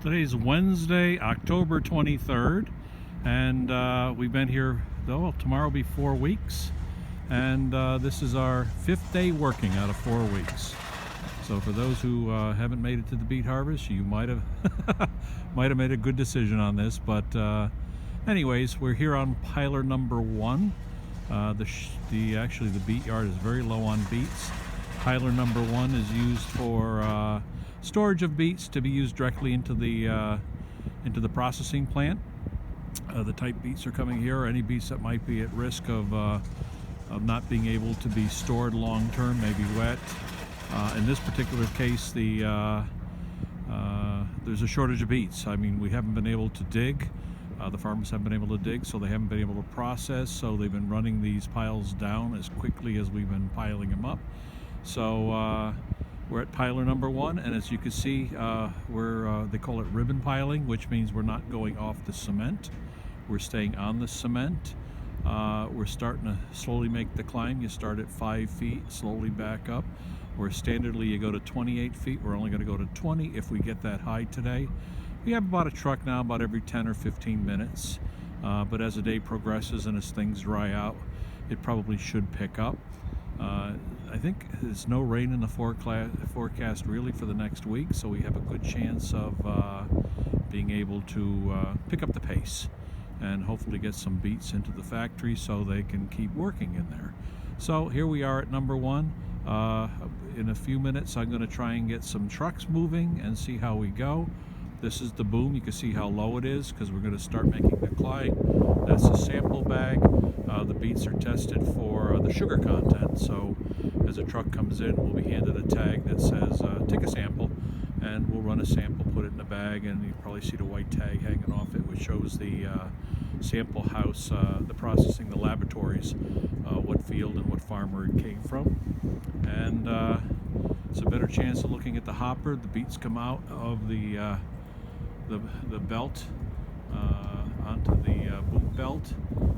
Today's Wednesday, October 23rd, and we've been here, tomorrow will be 4 weeks, and this is our 5th day working out of 4 weeks. So for those who haven't made it to the beet harvest, you might have made a good decision on this, but anyways, we're here on piler number 1. Actually the beet yard is very low on beets. Piler number 1 is used for storage of beets to be used directly into the processing plant. The type beets are coming here, any beets that might be at risk of not being able to be stored long term, maybe wet. In this particular case, there's a shortage of beets. I mean, we haven't been able to dig. The farmers haven't been able to dig, so they haven't been able to process, so they've been running these piles down as quickly as we've been piling them up. So we're at piler number 1, and as you can see, they call it ribbon piling, which means we're not going off the cement. We're staying on the cement. We're starting to slowly make the climb. You start at 5 feet, slowly back up. Where standardly you go to 28 feet, we're only going to go to 20 if we get that high today. We have about a truck now about every 10 or 15 minutes, but as the day progresses and as things dry out, it probably should pick up. I think there's no rain in the forecast really for the next week, so we have a good chance of being able to pick up the pace and hopefully get some beets into the factory so they can keep working in there. So here we are at number 1. In a few minutes I'm going to try and get some trucks moving and see how we go. This is the boom. You can see how low it is because we're going to start making the climb. That's a sample bag. The beets are tested for the sugar content, so as a truck comes in, we'll be handed a tag that says take a sample, and we'll run a sample, put it in a bag, and you probably see the white tag hanging off it, which shows the sample house, the processing, the laboratories, what field and what farmer it came from. And it's a better chance of looking at the hopper. The beets come out of the belt onto the boom belt,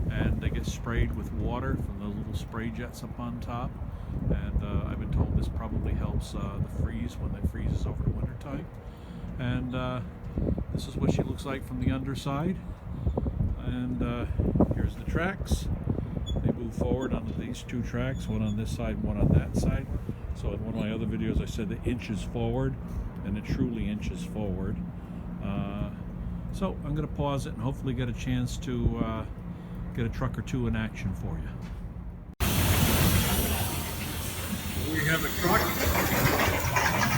and they get sprayed with water from those little spray jets up on top. And I've been told this probably helps the freeze when it freezes over the winter time. And this is what she looks like from the underside. And here's the tracks. They move forward onto these 2 tracks, one on this side, one on that side. So in one of my other videos I said the inches forward, and it truly inches forward. So I'm going to pause it and hopefully get a chance to get a truck or 2 in action for you. We have a truck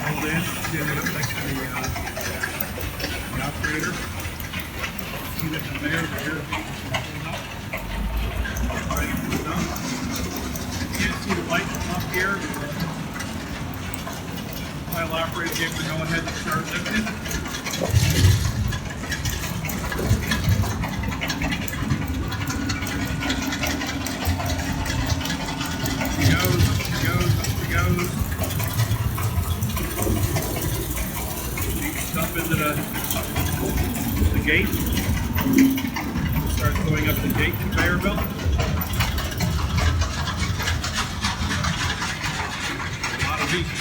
pulled in, standing up next to the operator. See the conveyor here pulling up. Ready to move up. You can't see the light up here. The pile operator gave me go ahead and start lifting. Up into the gate. Start going up the gate conveyor belt. A lot of beets.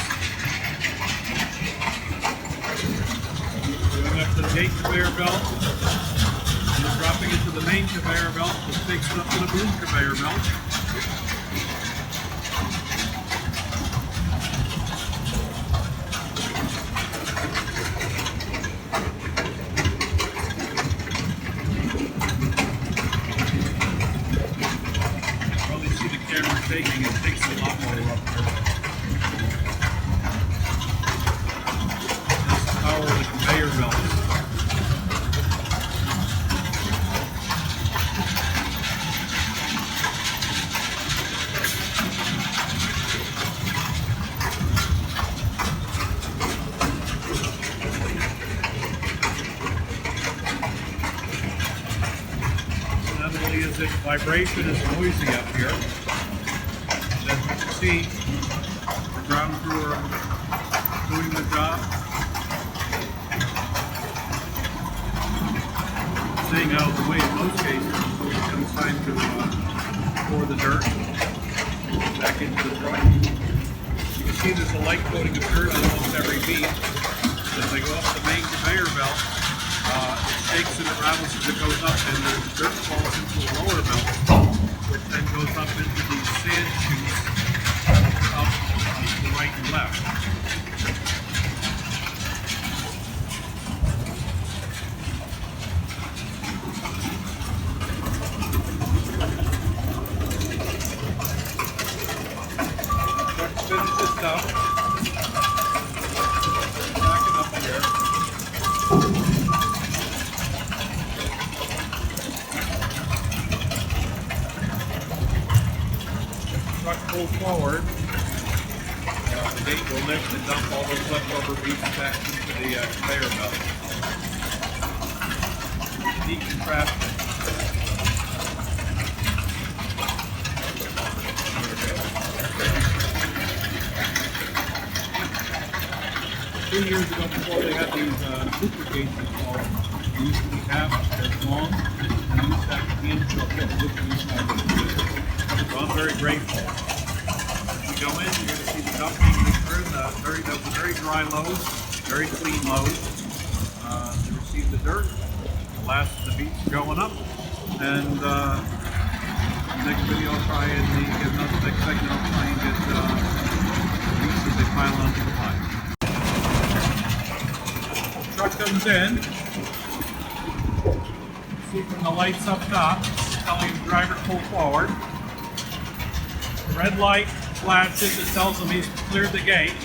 Going up to the gate conveyor belt. And then dropping into the main conveyor belt, which takes it up to the boom conveyor belt. It takes a lot more up here. That's the power of the conveyor belt. Not only is it vibration, it's noisy up here. See, the ground crew are doing the job. Staying out of the way in most cases, it comes time to pour the dirt back into the truck. You can see there's a light coating of dirt on almost every beet. as they go up the main conveyor belt, it shakes and it rattles as it goes up, and the dirt falls into a lower belt, which then goes up into these sand chutes up to the right and left. Finish this stuff. Back it up here. Truck pulls forward. The gate will lift and dump all those leftover beets back into the conveyor belt. Decontract it. 2 years ago, before they had these super gates installed, they used to be half as long, and they used to have hand to a bit, which we used to have. So I'm very grateful. As we go in, you're going to see the dumping occur. That was a very dry load, very clean load. They receive the dirt. The last of the beets are going up, and next video I'll try and get another next segment. I'll try and get the beets as they pile onto the pile. Truck comes in. See from the lights up top, telling the driver to pull forward. The red light flashes, it tells him he's cleared the gate.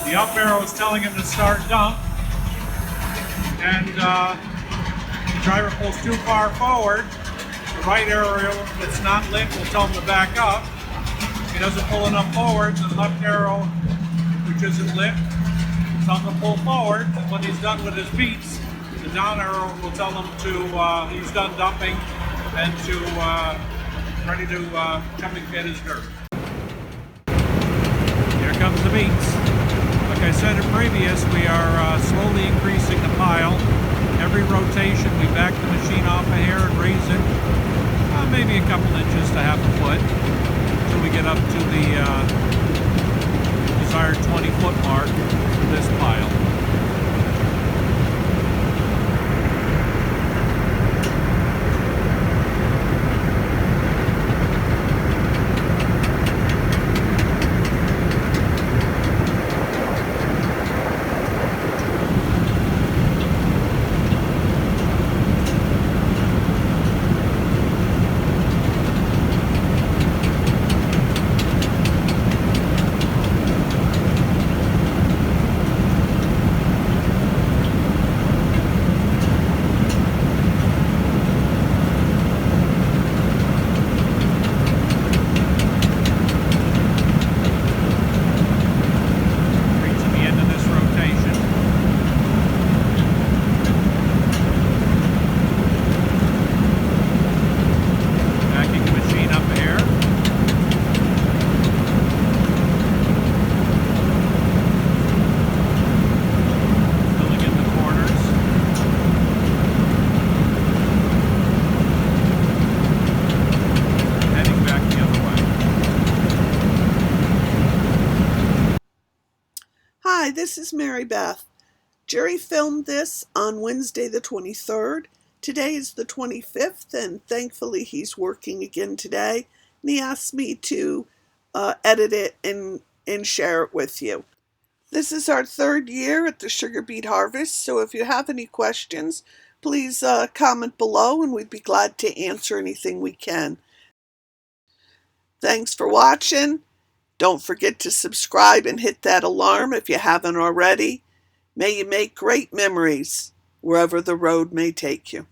The up arrow is telling him to start dump. And the driver pulls too far forward. The right arrow that's not lit will tell him to back up. If he doesn't pull enough forward, the left arrow, which isn't lit, tell him to pull forward, and when he's done with his beets, the down arrow will tell him to he's done dumping and to ready to come and get his dirt. Here comes the beets. Like I said in previous, we are slowly increasing the pile. Every rotation, we back the machine off a hair and raise it maybe a couple inches to half a foot until we get up to the desired 20-foot mark for this pile. Hi, this is Mary Beth. Jerry filmed this on Wednesday the 23rd. Today is the 25th, and thankfully he's working again today. And he asked me to edit it and share it with you. This is our third year at the Sugar Beet Harvest, so if you have any questions, please comment below and we'd be glad to answer anything we can. Thanks for watching. Don't forget to subscribe and hit that alarm if you haven't already. May you make great memories wherever the road may take you.